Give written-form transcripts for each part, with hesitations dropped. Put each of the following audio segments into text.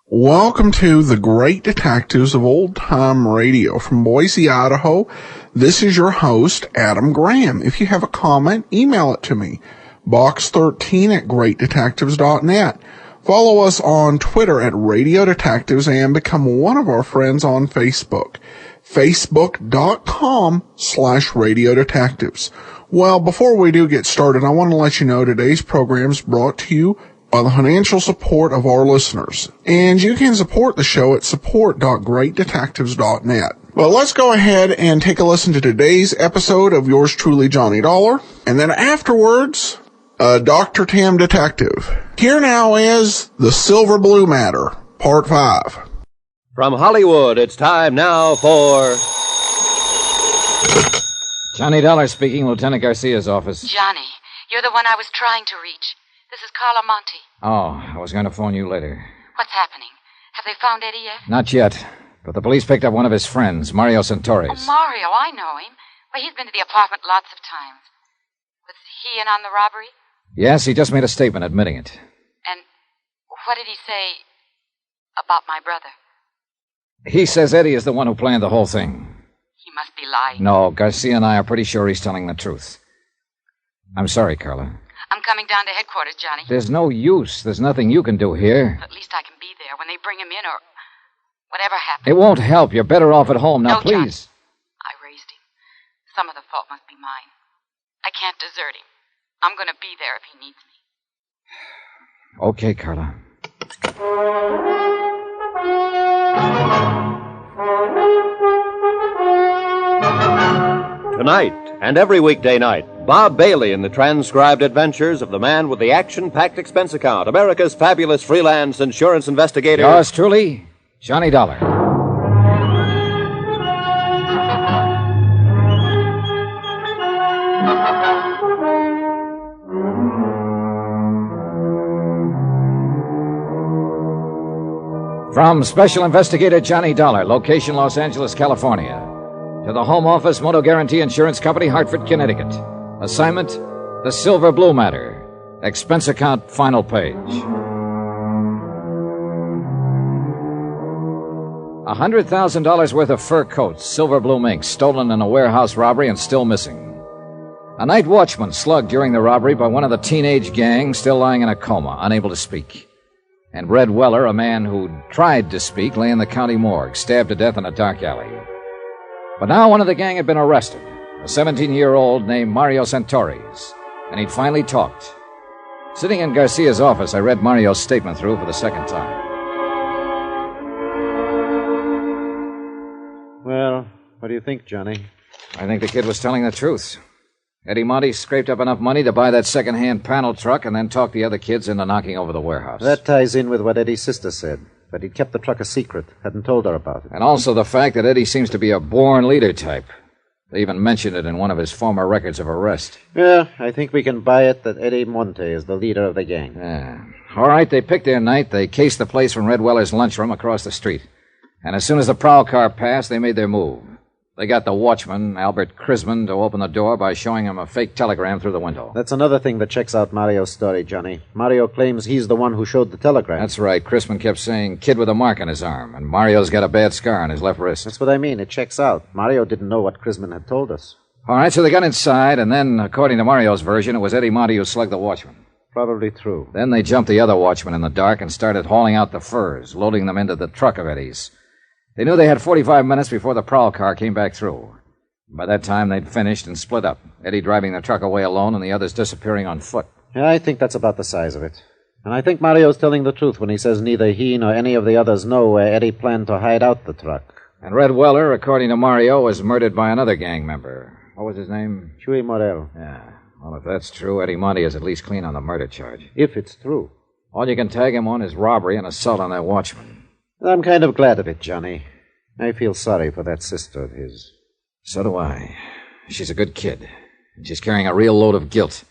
Welcome to the Great Detectives of Old Time Radio from Boise, Idaho. This is your host, Adam Graham. If you have a comment, email it to me. box13@greatdetectives.net. Follow us on Twitter at Radio Detectives and become one of our friends on Facebook. Facebook.com/Radio Detectives. Well, before we do get started, I want to let you know today's program is brought to you by the financial support of our listeners. And you can support the show at support.greatdetectives.net. Well, let's go ahead and take a listen to today's episode of yours truly, Johnny Dollar. And then afterwards, Dr. Tam Detective. Here now is The Silver Blue Matter, Part 5. From Hollywood, it's time now for... Johnny Dollar speaking, Lieutenant Garcia's office. Johnny, you're the one I was trying to reach. This is Carla Monte. Oh, I was going to phone you later. What's happening? Have they found Eddie yet? Not yet, but the police picked up one of his friends, Mario Santoris. Oh, Mario, I know him. Well, he's been to the apartment lots of times. Was he in on the robbery? Yes, he just made a statement admitting it. And what did he say about my brother? He says Eddie is the one who planned the whole thing. He must be lying. No, Garcia and I are pretty sure he's telling the truth. I'm sorry, Carla. I'm coming down to headquarters, Johnny. There's no use. There's nothing you can do here. At least I can be there when they bring him in or whatever happens. It won't help. You're better off at home. Now, No, please. Johnny. I raised him. Some of the fault must be mine. I can't desert him. I'm going to be there if he needs me. Okay, Carla. Tonight and every weekday night, Bob Bailey in the transcribed adventures of the man with the action-packed expense account, America's fabulous freelance insurance investigator. Yours truly, Johnny Dollar. From Special Investigator Johnny Dollar, location Los Angeles, California, to the Home Office Moto Guarantee Insurance Company, Hartford, Connecticut. Assignment, The Silver Blue Matter. Expense account, final page. $100,000 worth of fur coats, silver blue mink, stolen in a warehouse robbery and still missing. A night watchman slugged during the robbery by one of the teenage gang, still lying in a coma, unable to speak. And Red Weller, a man who tried to speak, lay in the county morgue, stabbed to death in a dark alley. But now one of the gang had been arrested, a 17-year-old named Mario Santoris, and he'd finally talked. Sitting in Garcia's office, I read Mario's statement through for the second time. Well, what do you think, Johnny? I think the kid was telling the truth. Eddie Monte scraped up enough money to buy that second-hand panel truck and then talked the other kids into knocking over the warehouse. That ties in with what Eddie's sister said, that he'd kept the truck a secret, hadn't told her about it. And also the fact that Eddie seems to be a born leader type. They even mentioned it in one of his former records of arrest. Yeah, I think we can buy it that Eddie Monte is the leader of the gang. Yeah. All right, they picked their night. They cased the place from Red Weller's lunchroom across the street. And as soon as the prowl car passed, they made their move. They got the watchman, Albert Crisman, to open the door by showing him a fake telegram through the window. That's another thing that checks out Mario's story, Johnny. Mario claims he's the one who showed the telegram. That's right. Crisman kept saying, kid with a mark on his arm, and Mario's got a bad scar on his left wrist. That's what I mean. It checks out. Mario didn't know what Crisman had told us. All right, so they got inside, and then, according to Mario's version, it was Eddie Monte who slugged the watchman. Probably true. Then they jumped the other watchman in the dark and started hauling out the furs, loading them into the truck of Eddie's. They knew they had 45 minutes before the prowl car came back through. By that time, they'd finished and split up, Eddie driving the truck away alone and the others disappearing on foot. Yeah, I think that's about the size of it. And I think Mario's telling the truth when he says neither he nor any of the others know where Eddie planned to hide out the truck. And Red Weller, according to Mario, was murdered by another gang member. What was his name? Chuy Morel. Yeah. Well, if that's true, Eddie Monte is at least clean on the murder charge. If it's true. All you can tag him on is robbery and assault on that watchman. I'm kind of glad of it, Johnny. I feel sorry for that sister of his. So do I. She's a good kid. And she's carrying a real load of guilt.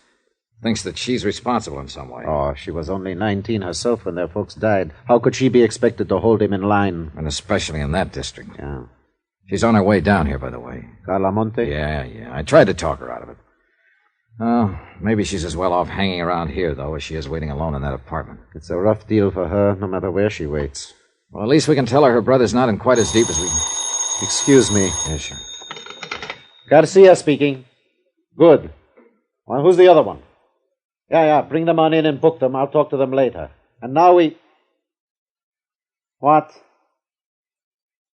Thinks that she's responsible in some way. Oh, she was only 19 herself when their folks died. How could she be expected to hold him in line? And especially in that district. Yeah. She's on her way down here, by the way. Carla Monte? Yeah. I tried to talk her out of it. Oh, maybe she's as well off hanging around here, though, as she is waiting alone in that apartment. It's a rough deal for her, no matter where she waits. Well, at least we can tell her brother's not in quite as deep as we... Excuse me. Yeah, sure. Garcia speaking. Good. Well, who's the other one? Yeah, bring them on in and book them. I'll talk to them later. And now we... What?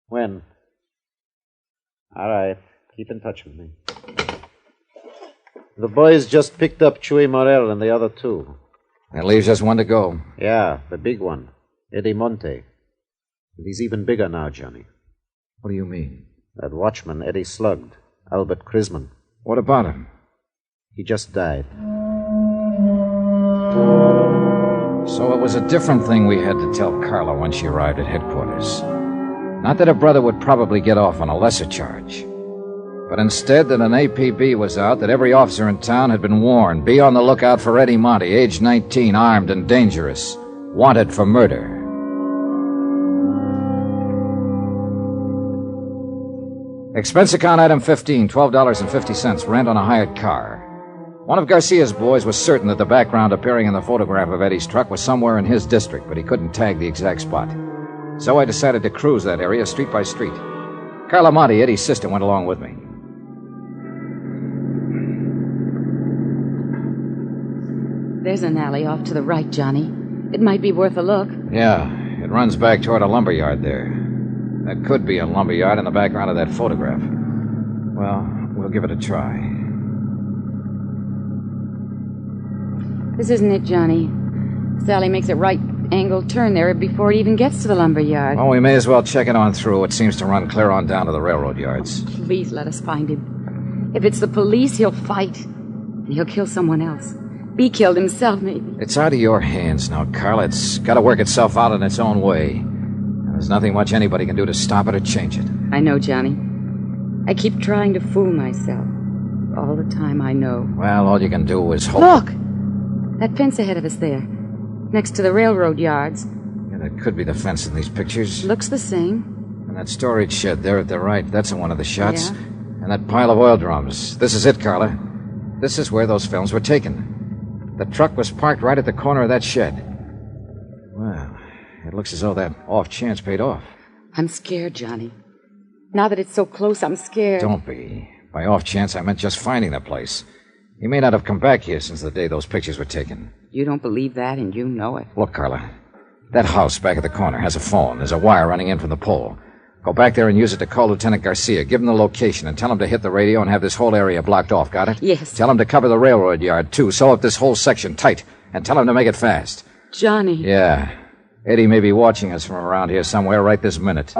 When? All right. Keep in touch with me. The boys just picked up Chuy Morel and the other two. That leaves just one to go. Yeah, the big one. Eddie Monte. And he's even bigger now, Johnny. What do you mean? That watchman Eddie slugged. Albert Krisman. What about him? He just died. So it was a different thing we had to tell Carla when she arrived at headquarters. Not that her brother would probably get off on a lesser charge, but instead that an APB was out, that every officer in town had been warned, be on the lookout for Eddie Monte, age 19, armed and dangerous, wanted for murder. Expense account item 15, $12.50, rent on a hired car. One of Garcia's boys was certain that the background appearing in the photograph of Eddie's truck was somewhere in his district, but he couldn't tag the exact spot. So I decided to cruise that area street by street. Carla Monte, Eddie's sister, went along with me. There's an alley off to the right, Johnny. It might be worth a look. Yeah, it runs back toward a lumber yard there. That could be a lumber yard in the background of that photograph. Well, we'll give it a try. This isn't it, Johnny. Sally makes a right-angled turn there before it even gets to the lumber yard. Well, we may as well check it on through. It seems to run clear on down to the railroad yards. Please let us find him. If it's the police, he'll fight. And he'll kill someone else. Be killed himself, maybe. It's out of your hands now, Carla. It's got to work itself out in its own way. And there's nothing much anybody can do to stop it or change it. I know, Johnny. I keep trying to fool myself. All the time I know. Well, all you can do is hope. Look! That fence ahead of us there. Next to the railroad yards. Yeah, that could be the fence in these pictures. Looks the same. And that storage shed there at the right, that's in one of the shots. Yeah. And that pile of oil drums. This is it, Carla. This is where those films were taken. The truck was parked right at the corner of that shed. Well, it looks as though that off chance paid off. I'm scared, Johnny. Now that it's so close, I'm scared. Don't be. By off chance, I meant just finding the place. He may not have come back here since the day those pictures were taken. You don't believe that, and you know it. Look, Carla. That house back at the corner has a phone. There's a wire running in from the pole. Go back there and use it to call Lieutenant Garcia. Give him the location and tell him to hit the radio and have this whole area blocked off. Got it? Yes. Tell him to cover the railroad yard, too. Sew up this whole section tight. And tell him to make it fast. Johnny. Yeah. Eddie may be watching us from around here somewhere right this minute.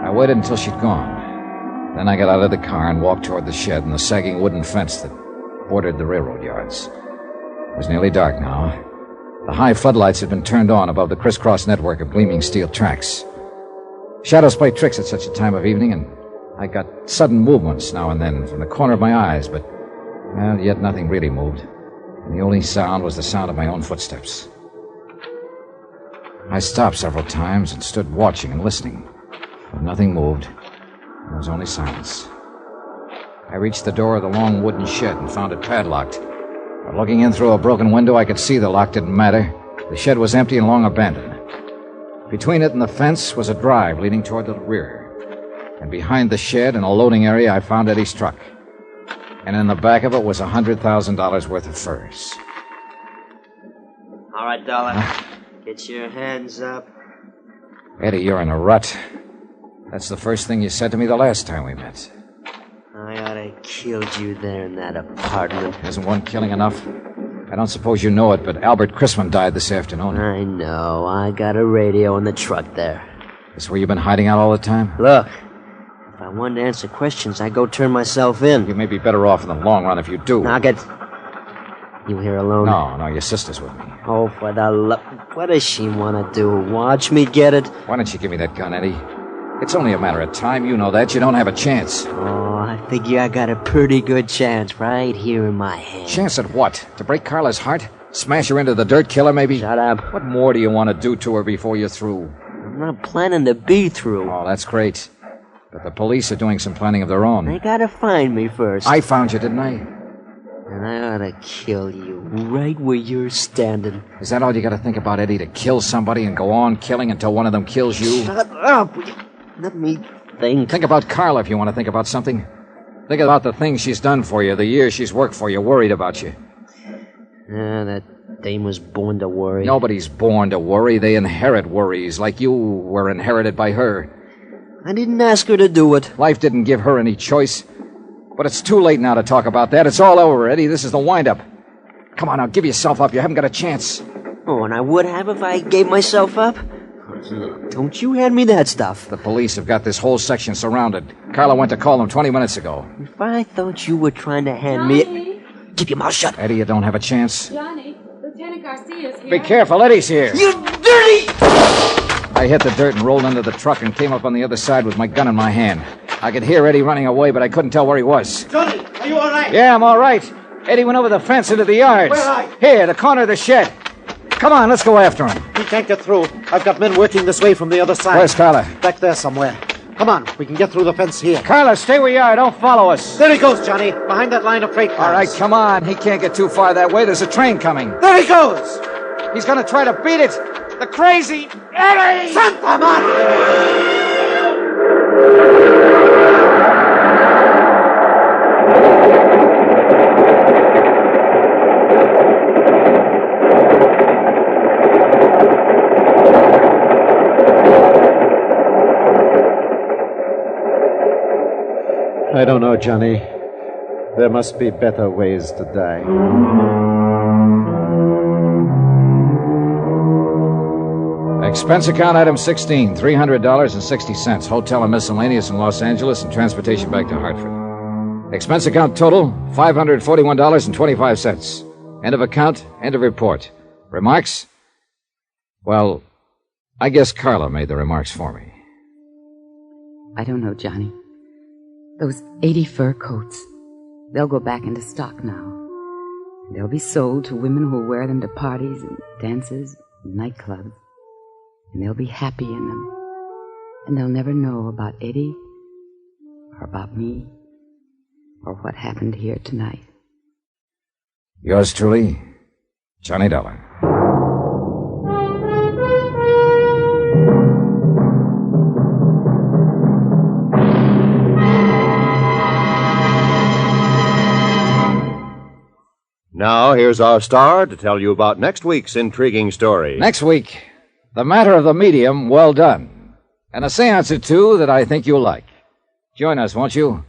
I waited until she'd gone. Then I got out of the car and walked toward the shed and the sagging wooden fence that bordered the railroad yards. It was nearly dark now. The high floodlights had been turned on above the crisscross network of gleaming steel tracks. Shadows play tricks at such a time of evening, and I got sudden movements now and then from the corner of my eyes, but well, yet nothing really moved. And the only sound was the sound of my own footsteps. I stopped several times and stood watching and listening, but nothing moved. There was only silence. I reached the door of the long wooden shed and found it padlocked. But looking in through a broken window, I could see the lock didn't matter. The shed was empty and long abandoned. Between it and the fence was a drive leading toward the rear. And behind the shed, in a loading area, I found Eddie's truck. And in the back of it was $100,000 worth of furs. All right, darling. Get your hands up. Eddie, you're in a rut. That's the first thing you said to me the last time we met. I ought to killed you there in that apartment. Isn't one killing enough? I don't suppose you know it, but Albert Krisman died this afternoon. I know. I got a radio in the truck there. This where you've been hiding out all the time? Look, if I wanted to answer questions, I'd go turn myself in. You may be better off in the long run if you do. Now get... You here alone? No, your sister's with me. Oh, for the love... What does she want to do? Watch me get it? Why don't you give me that gun, Eddie? It's only a matter of time. You know that. You don't have a chance. Oh, I figure I got a pretty good chance right here in my hand. Chance at what? To break Carla's heart? Smash her into the dirt, kill her, maybe? Shut up. What more do you want to do to her before you're through? I'm not planning to be through. Oh, that's great. But the police are doing some planning of their own. They gotta find me first. I found you, didn't I? And I ought to kill you right where you're standing. Is that all you got to think about, Eddie? To kill somebody and go on killing until one of them kills you? Shut up! Let me think. Think about Carla if you want to think about something. Think about the things she's done for you, the years she's worked for you, worried about you. That dame was born to worry. Nobody's born to worry. They inherit worries, like you were inherited by her. I didn't ask her to do it. Life didn't give her any choice. But it's too late now to talk about that. It's all over, Eddie. This is the wind-up. Come on now, give yourself up. You haven't got a chance. Oh, and I would have if I gave myself up? Don't you hand me that stuff. The police have got this whole section surrounded. Carla went to call them 20 minutes ago. If I thought you were trying to hand me... Keep your mouth shut. Eddie, you don't have a chance. Johnny, Lieutenant Garcia's here. Be careful, Eddie's here. You dirty... I hit the dirt and rolled into the truck and came up on the other side with my gun in my hand. I could hear Eddie running away, but I couldn't tell where he was. Johnny, are you all right? Yeah, I'm all right. Eddie went over the fence into the yards. Where are you? Here, the corner of the shed. Come on, let's go after him. He can't get through. I've got men working this way from the other side. Where's Carla? Back there somewhere. Come on, we can get through the fence here. Carla, stay where you are. Don't follow us. There he goes, Johnny, behind that line of freight cars. All right, come on. He can't get too far that way. There's a train coming. There he goes! He's going to try to beat it. The crazy Eddie! Santa Maria! I don't know, Johnny. There must be better ways to die. Expense account item 16, $300.60. Hotel and miscellaneous in Los Angeles and transportation back to Hartford. Expense account total, $541.25. End of account, end of report. Remarks? Well, I guess Carla made the remarks for me. I don't know, Johnny. Those 80 fur coats, they'll go back into stock now. They'll be sold to women who'll wear them to parties and dances and nightclubs. And they'll be happy in them. And they'll never know about Eddie, or about me, or what happened here tonight. Yours truly, Johnny Dollar. Now, here's our star to tell you about next week's intriguing story. Next week, The Matter of the Medium, Well Done. And a seance or two that I think you'll like. Join us, won't you?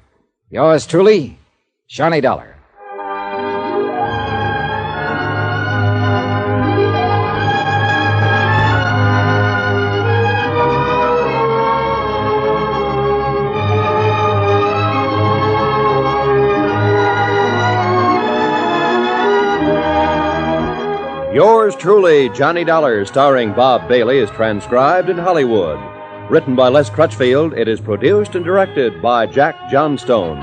Yours truly, Johnny Dollar. Yours truly, Johnny Dollar, starring Bob Bailey, is transcribed in Hollywood. Written by Les Crutchfield, it is produced and directed by Jack Johnstone.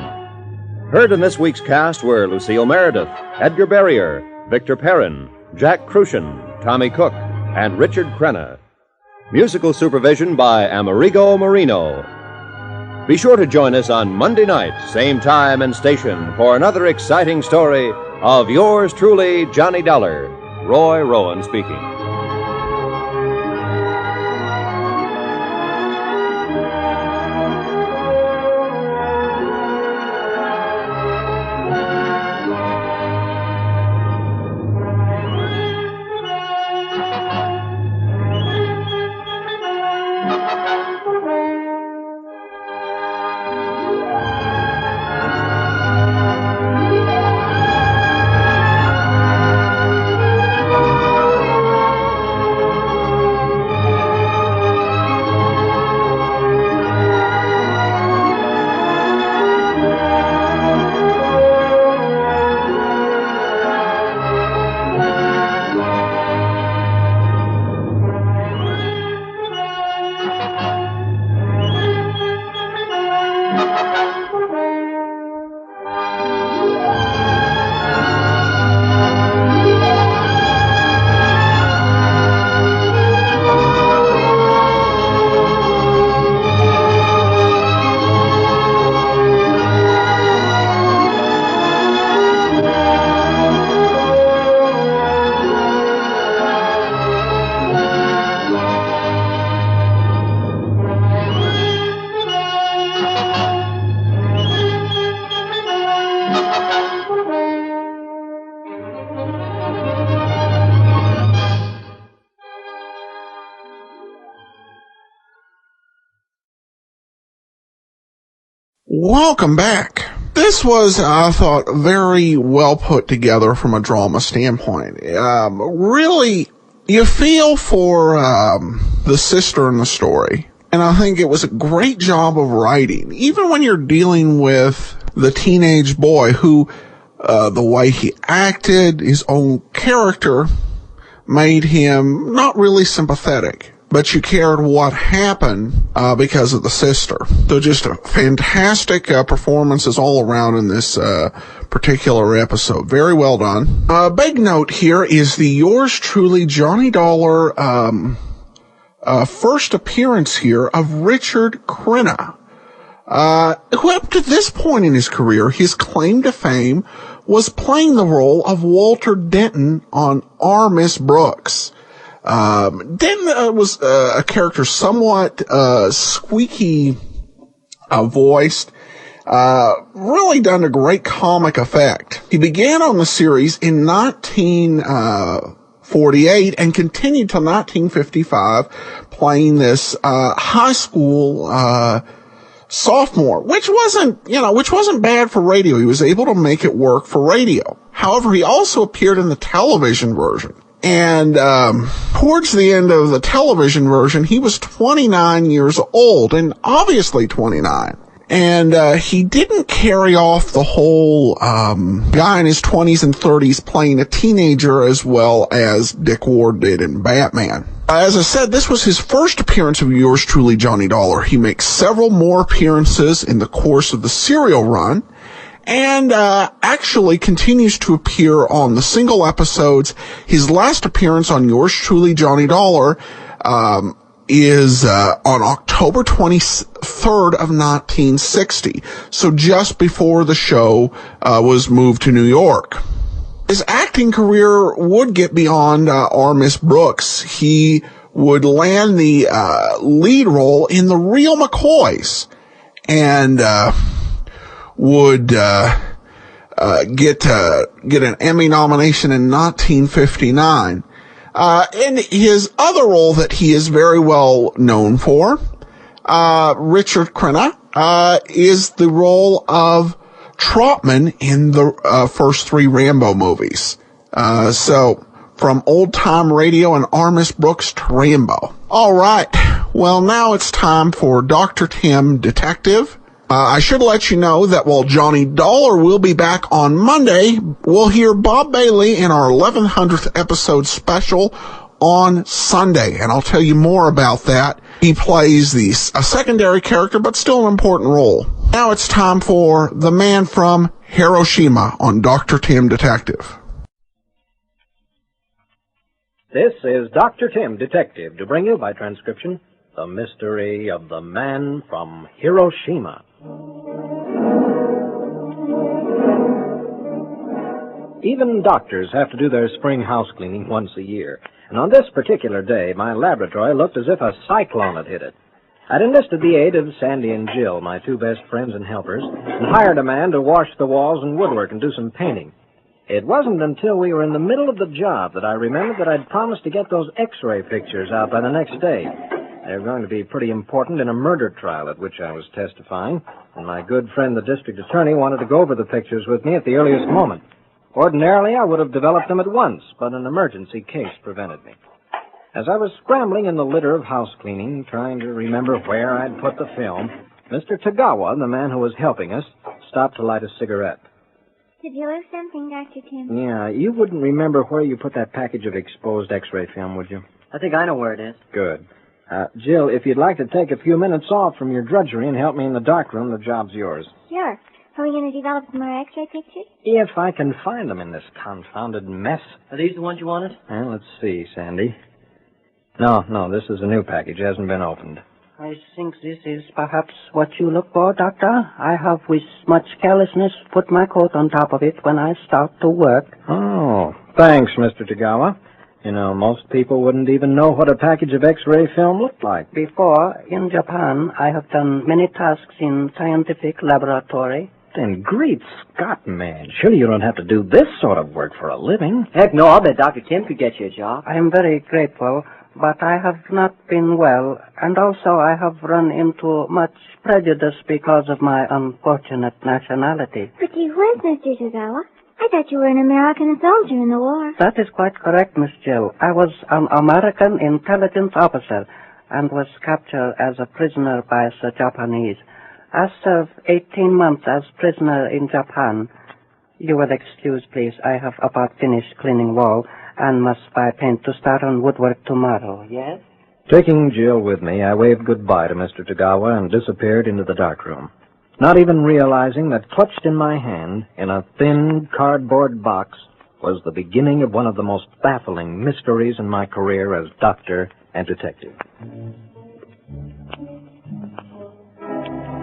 Heard in this week's cast were Lucille Meredith, Edgar Barrier, Victor Perrin, Jack Crucian, Tommy Cook, and Richard Crenna. Musical supervision by Amerigo Marino. Be sure to join us on Monday night, same time and station, for another exciting story of yours truly, Johnny Dollar. Roy Rowan speaking. Welcome back. This was, I thought, very well put together from a drama standpoint. Really, you feel for the sister in the story. And I think it was a great job of writing. Even when you're dealing with the teenage boy who, the way he acted, his own character, made him not really sympathetic. But you cared what happened because of the sister. So just a fantastic performances all around in this particular episode. Very well done. A big note here is the yours truly Johnny Dollar first appearance here of Richard Crenna, who up to this point in his career, his claim to fame was playing the role of Walter Denton on Our Miss Brooks. Denton was a character somewhat squeaky voiced, really done a great comic effect. He began on the series in 1948 and continued till 1955 playing this high school sophomore, which wasn't bad for radio. He was able to make it work for radio. However, he also appeared in the television version. And towards the end of the television version, he was 29 years old, and obviously 29. And he didn't carry off the whole guy in his 20s and 30s playing a teenager as well as Dick Ward did in Batman. As I said, this was his first appearance of yours truly, Johnny Dollar. He makes several more appearances in the course of the serial run, and actually continues to appear on the single episodes. His last appearance on yours truly, Johnny Dollar, is on October 23rd of 1960, so just before the show was moved to New York. His acting career would get beyond Our Miss Brooks. He would land the lead role in The Real McCoys, and would get an Emmy nomination in 1959. And his other role that he is very well known for, Richard Crenna, is the role of Trotman in the first three Rambo movies. So from old time radio and Our Miss Brooks to Rambo. All right. Well, now it's time for Dr. Tim Detective. I should let you know that while Johnny Dollar will be back on Monday, we'll hear Bob Bailey in our 1100th episode special on Sunday, and I'll tell you more about that. He plays a secondary character, but still an important role. Now it's time for the man from Hiroshima on Dr. Tim Detective. This is Dr. Tim Detective to bring you by transcription the mystery of the man from Hiroshima. Even doctors have to do their spring house cleaning once a year. And on this particular day, my laboratory looked as if a cyclone had hit it. I'd enlisted the aid of Sandy and Jill, my two best friends and helpers, and hired a man to wash the walls and woodwork and do some painting. It wasn't until we were in the middle of the job that I remembered that I'd promised to get those X-ray pictures out by the next day. They were going to be pretty important in a murder trial at which I was testifying, and my good friend the district attorney wanted to go over the pictures with me at the earliest moment. Ordinarily, I would have developed them at once, but an emergency case prevented me. As I was scrambling in the litter of house cleaning, trying to remember where I'd put the film, Mr. Tagawa, the man who was helping us, stopped to light a cigarette. Did you lose something, Dr. Tim? Yeah, you wouldn't remember where you put that package of exposed X-ray film, would you? I think I know where it is. Good. Jill, if you'd like to take a few minutes off from your drudgery and help me in the darkroom, the job's yours. Sure. Are we going to develop some more X-ray pictures? If I can find them in this confounded mess. Are these the ones you wanted? Well, let's see, Sandy. No, this is a new package. It hasn't been opened. I think this is perhaps what you look for, Doctor. I have, with much carelessness, put my coat on top of it when I start to work. Oh, thanks, Mr. Tagawa. You know, most people wouldn't even know what a package of X-ray film looked like. Before, in Japan, I have done many tasks in scientific laboratory. Then great Scott, man. Surely you don't have to do this sort of work for a living. Heck no, I'll bet Dr. Tim could get you a job. I am very grateful, but I have not been well, and also I have run into much prejudice because of my unfortunate nationality. But you weren't, Mr. Tagawa. I thought you were an American soldier in the war. That is quite correct, Miss Jill. I was an American intelligence officer and was captured as a prisoner by the Japanese. I served 18 months as prisoner in Japan. You will excuse, please. I have about finished cleaning wall and must buy paint to start on woodwork tomorrow. Yes? Taking Jill with me, I waved goodbye to Mr. Tagawa and disappeared into the darkroom, not even realizing that clutched in my hand, in a thin cardboard box, was the beginning of one of the most baffling mysteries in my career as doctor and detective.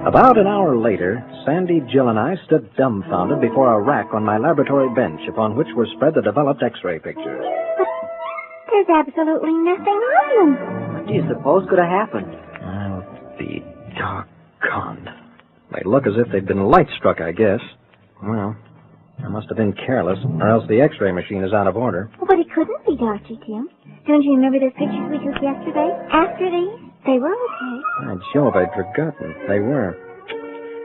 About an hour later, Sandy, Jill, and I stood dumbfounded before a rack on my laboratory bench upon which were spread the developed X-ray pictures. But there's absolutely nothing on them. What do you suppose could have happened? I'll be doggone. They look as if they'd been light-struck, I guess. Well, I must have been careless, or else the X-ray machine is out of order. But it couldn't be, Dr. Tim. Don't you remember those pictures we took yesterday? After these? They were okay. By Jove, I'd forgotten. They were.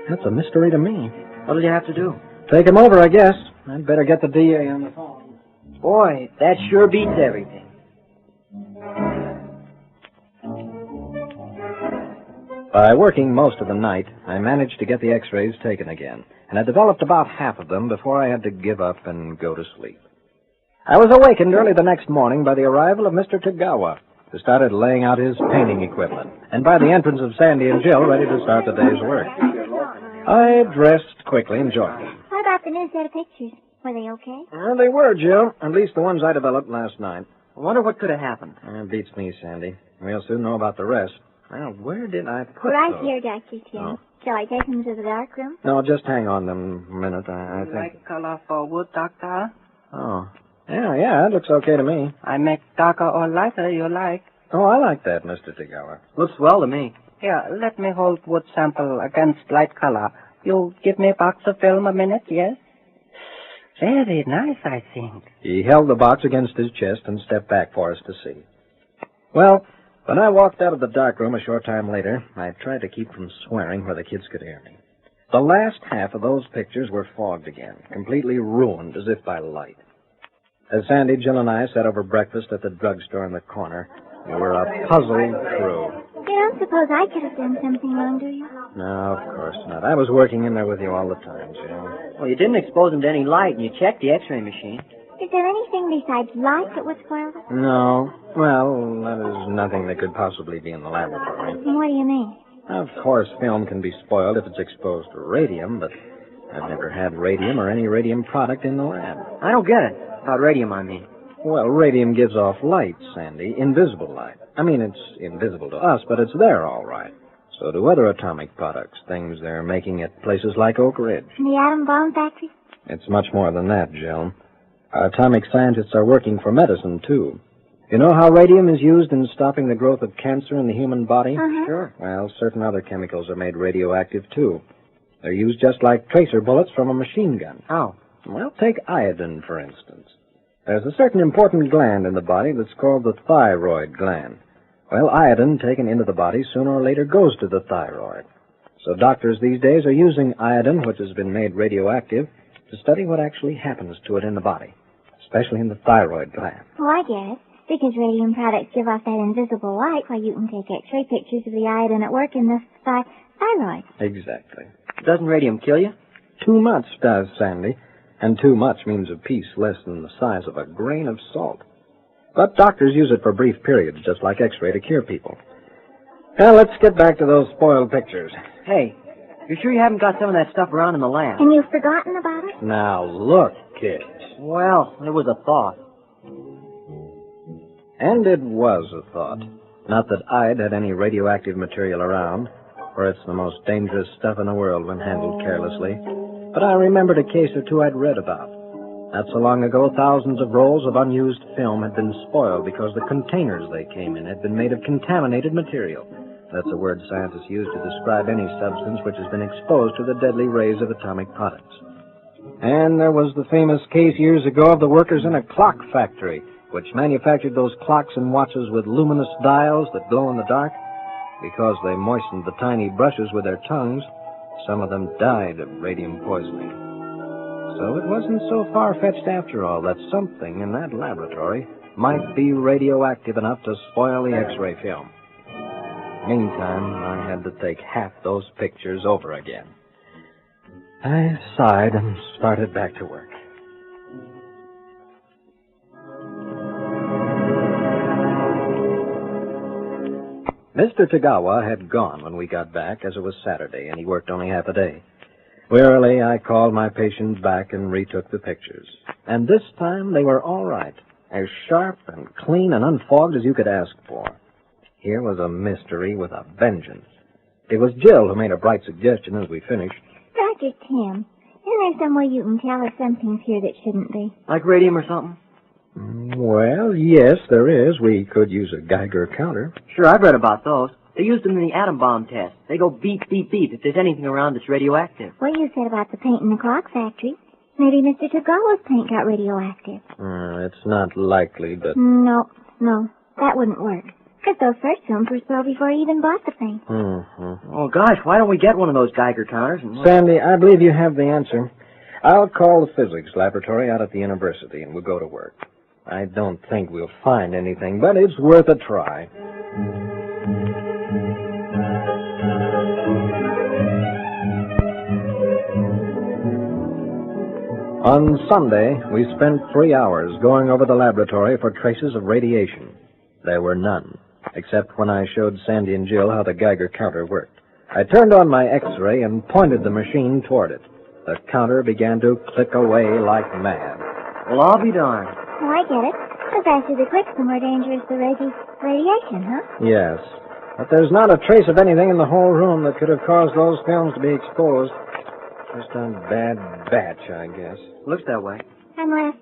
That's a mystery to me. What'll you have to do? Take him over, I guess. I'd better get the DA on the phone. Boy, that sure beats everything. By working most of the night, I managed to get the X-rays taken again, and I developed about half of them before I had to give up and go to sleep. I was awakened early the next morning by the arrival of Mr. Tagawa, who started laying out his painting equipment, and by the entrance of Sandy and Jill, ready to start the day's work. I dressed quickly and joined them. What about the new set of pictures? Were they okay? Well, they were, Jill. At least the ones I developed last night. I wonder what could have happened. Beats me, Sandy. We'll soon know about the rest. Well, where did I put Right those? here, Dr. Tim. Oh. Shall I take them to the dark room? No, just hang on them a minute. I think... Like color for wood, Doctor? Oh. Yeah, it looks okay to me. I make darker or lighter you like. Oh, I like that, Mr. Tagawa. Looks well to me. Here, let me hold wood sample against light color. You give me a box of film a minute, yes? Very nice, I think. He held the box against his chest and stepped back for us to see. Well, when I walked out of the darkroom a short time later, I tried to keep from swearing where the kids could hear me. The last half of those pictures were fogged again, completely ruined as if by light. As Sandy, Jill, and I sat over breakfast at the drugstore in the corner, we were a puzzled crew. You don't suppose I could have done something wrong, do you? No, of course not. I was working in there with you all the time, Jill. Well, you didn't expose them to any light, and you checked the X-ray machine. Is there anything besides light that would spoil them? No. Well, that is nothing that could possibly be in the laboratory. What do you mean? Of course, film can be spoiled if it's exposed to radium, but I've never had radium or any radium product in the lab. I don't get it. About radium, I mean. Well, radium gives off light, Sandy, invisible light. I mean, it's invisible to us, but it's there all right. So do other atomic products, things they're making at places like Oak Ridge. The atom bomb factory? It's much more than that, Jill. Our atomic scientists are working for medicine, too. You know how radium is used in stopping the growth of cancer in the human body? Uh-huh. Sure. Well, certain other chemicals are made radioactive, too. They're used just like tracer bullets from a machine gun. How? Well, take iodine, for instance. There's a certain important gland in the body that's called the thyroid gland. Well, iodine taken into the body sooner or later goes to the thyroid. So doctors these days are using iodine, which has been made radioactive, to study what actually happens to it in the body, especially in the thyroid gland. Oh, I get it. Because radium products give off that invisible light while you can take X-ray pictures of the iodine at work in the thyroid. Exactly. Doesn't radium kill you? Too much does, Sandy. And too much means a piece less than the size of a grain of salt. But doctors use it for brief periods, just like X-ray, to cure people. Now, let's get back to those spoiled pictures. Hey, you sure you haven't got some of that stuff around in the lab? And you've forgotten about it? Now, look, kids. Well, it was a thought. And it was a thought. Not that I'd had any radioactive material around, for it's the most dangerous stuff in the world when handled carelessly. But I remembered a case or two I'd read about. Not so long ago, thousands of rolls of unused film had been spoiled because the containers they came in had been made of contaminated material. That's a word scientists use to describe any substance which has been exposed to the deadly rays of atomic products. And there was the famous case years ago of the workers in a clock factory which manufactured those clocks and watches with luminous dials that glow in the dark. Because they moistened the tiny brushes with their tongues, some of them died of radium poisoning. So it wasn't so far-fetched after all that something in that laboratory might be radioactive enough to spoil the X-ray film. Meantime, I had to take half those pictures over again. I sighed and started back to work. Mr. Tagawa had gone when we got back, as it was Saturday, and he worked only half a day. Wearily, I called my patient back and retook the pictures. And this time, they were all right, as sharp and clean and unfogged as you could ask for. Here was a mystery with a vengeance. It was Jill who made a bright suggestion as we finished. Dr. Tim, isn't there some way you can tell if something's here that shouldn't be? Like radium or something? Well, yes, there is. We could use a Geiger counter. Sure, I've read about those. They used them in the atom bomb test. They go beep, beep, beep if there's anything around that's radioactive. What you said about the paint in the clock factory. Maybe Mr. Tagawa's paint got radioactive. It's not likely, but... No, that wouldn't work. Because those first films were spoiled before he even bought the paint. Oh, gosh, why don't we get one of those Geiger counters? Sandy, I believe you have the answer. I'll call the physics laboratory out at the university, and we'll go to work. I don't think we'll find anything, but it's worth a try. On Sunday, we spent 3 hours going over the laboratory for traces of radiation. There were none, except when I showed Sandy and Jill how the Geiger counter worked. I turned on my X-ray and pointed the machine toward it. The counter began to click away like mad. Well, I'll be darned. Oh, I get it. The faster the clicks, the more dangerous the radiation, huh? Yes, but there's not a trace of anything in the whole room that could have caused those films to be exposed. Just a bad batch, I guess. Looks that way. Unless...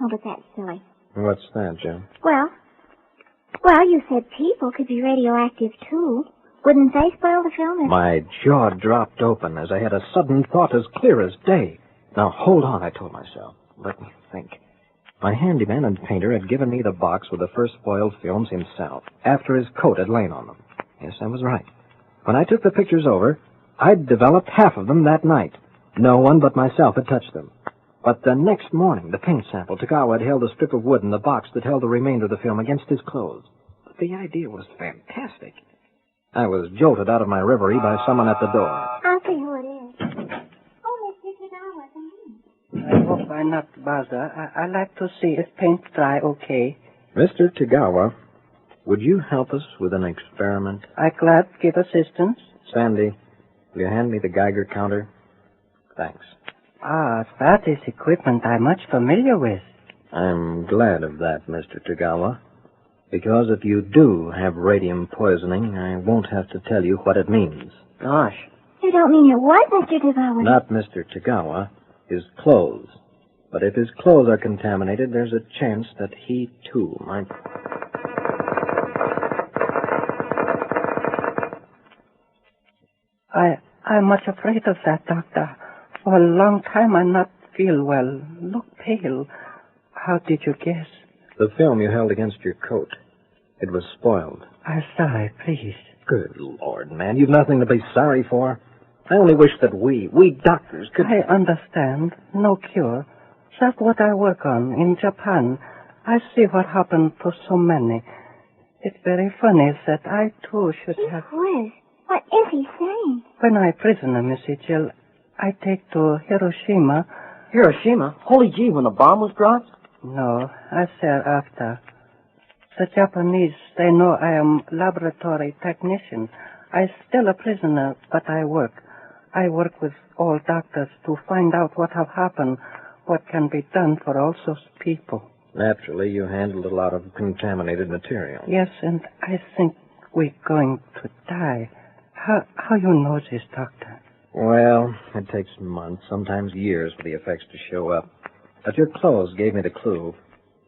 Oh, but that's silly. What's that, Jim? Well, you said people could be radioactive, too. Wouldn't they spoil the film? My jaw dropped open as I had a sudden thought as clear as day. Now, hold on, I told myself. Let me think. My handyman and painter had given me the box with the first spoiled films himself, after his coat had lain on them. Yes, I was right. When I took the pictures over, I'd developed half of them that night. No one but myself had touched them. But the next morning, the paint sample, Tagawa had held a strip of wood in the box that held the remainder of the film against his clothes. But the idea was fantastic. I was jolted out of my reverie by someone at the door. I'll see who it is. Oh, Mr. Tagawa, come in. I hope I not bother. I like to see if paint dry okay. Mr. Tagawa, would you help us with an experiment? I glad give assistance. Sandy, will you hand me the Geiger counter? Thanks. That is equipment I'm much familiar with. I'm glad of that, Mr. Tagawa. Because if you do have radium poisoning, I won't have to tell you what it means. Gosh. You don't mean it was Mr. Tagawa? Not Mr. Tagawa. His clothes. But if his clothes are contaminated, there's a chance that he, too, might... I'm much afraid of that, Doctor. For a long time I not feel well. Look pale. How did you guess? The film you held against your coat. It was spoiled. I'm sorry, please. Good Lord, man. You've nothing to be sorry for. I only wish that we doctors could... I understand. No cure. Just what I work on in Japan. I see what happened to so many. It's very funny that I, too, should have... What is he saying? When I prisoner, Missy Jill, I take to Hiroshima. Hiroshima? Holy gee, when the bomb was dropped? No, I say after. The Japanese, they know I am laboratory technician. I still a prisoner, but I work. I work with all doctors to find out what have happened, what can be done for all those people. Naturally, you handled a lot of contaminated material. Yes, and I think we're going to die. How you know this, Doctor? Well, it takes months, sometimes years, for the effects to show up. But your clothes gave me the clue.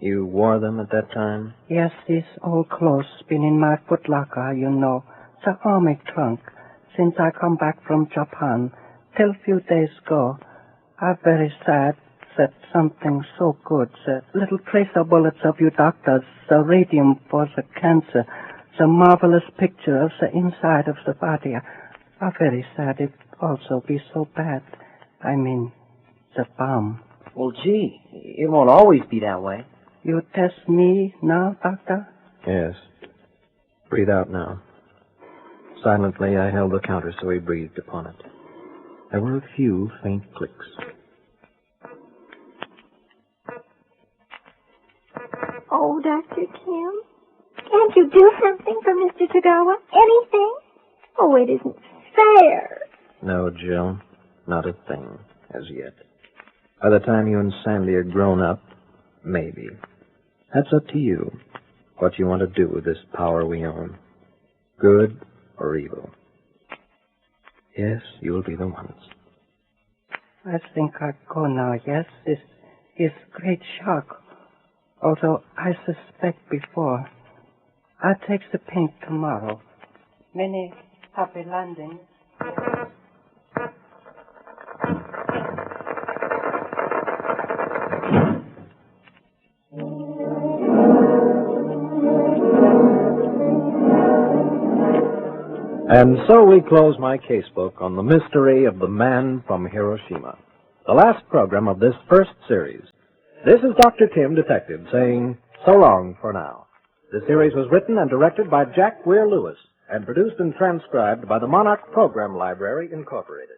You wore them at that time? Yes, these old clothes been in my footlocker, you know. The army trunk. Since I come back from Japan, till few days ago. I'm very sad. that something so good, the little tracer bullets of you doctors, the radium for the cancer, the marvelous picture of the inside of the body are very sad. It also be so bad. I mean, the bomb. Well, gee, it won't always be that way. You test me now, Doctor? Yes. Breathe out now. Silently, I held the counter so he breathed upon it. There were a few faint clicks. Oh, Dr. Tim, can't you do something for Mr. Tagawa? Anything? Oh, it isn't fair. No, Jill, not a thing, as yet. By the time you and Sandy are grown up, maybe. That's up to you, what you want to do with this power we own. Good or evil. Yes, you'll be the ones. I think I'll go now, yes? This is great shock. Although I suspect before. I'll take the pink tomorrow. Many happy landings. And so we close my casebook on the mystery of the man from Hiroshima. The last program of this first series. This is Dr. Tim, Detective, saying so long for now. The series was written and directed by Jack Weir Lewis and produced and transcribed by the Monarch Program Library, Incorporated.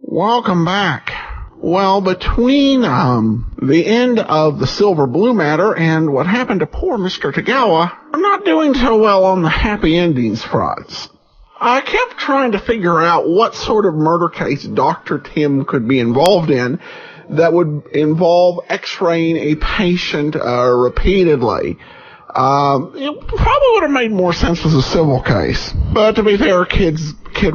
Welcome back. Well, between the end of the Silver Blue matter and what happened to poor Mr. Tagawa, I'm not doing so well on the happy endings fronts. I kept trying to figure out what sort of murder case Dr. Tim could be involved in that would involve x-raying a patient repeatedly. It probably would have made more sense as a civil case. But to be fair, kid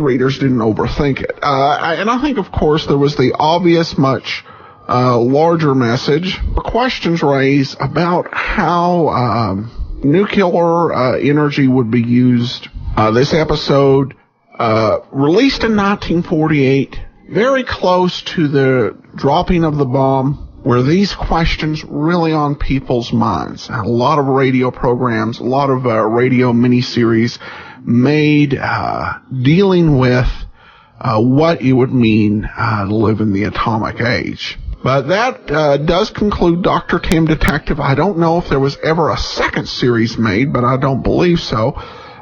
readers didn't overthink it. And I think, of course, there was the obvious, much larger message. Questions raised about how nuclear energy would be used. This episode, released in 1948, very close to the dropping of the bomb, were these questions really on people's minds. A lot of radio programs, a lot of radio miniseries made dealing with what it would mean to live in the atomic age. But that does conclude Dr. Tim Detective. I don't know if there was ever a second series made, but I don't believe so.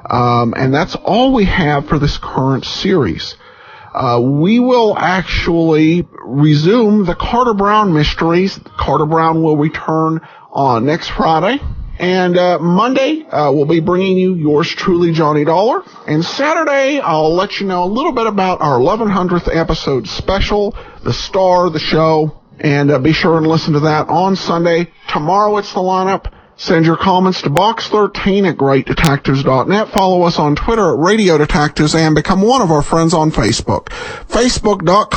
And that's all we have for this current series. We will actually resume the Carter Brown mysteries. Carter Brown will return on next Friday. And Monday, we'll be bringing you yours truly, Johnny Dollar. And Saturday, I'll let you know a little bit about our 1100th episode special, the star of the show. And be sure and listen to that on Sunday. Tomorrow, it's the lineup. Send your comments to box13 at greatdetectives.net. Follow us on Twitter at Radio Detectives and become one of our friends on Facebook. Facebook.com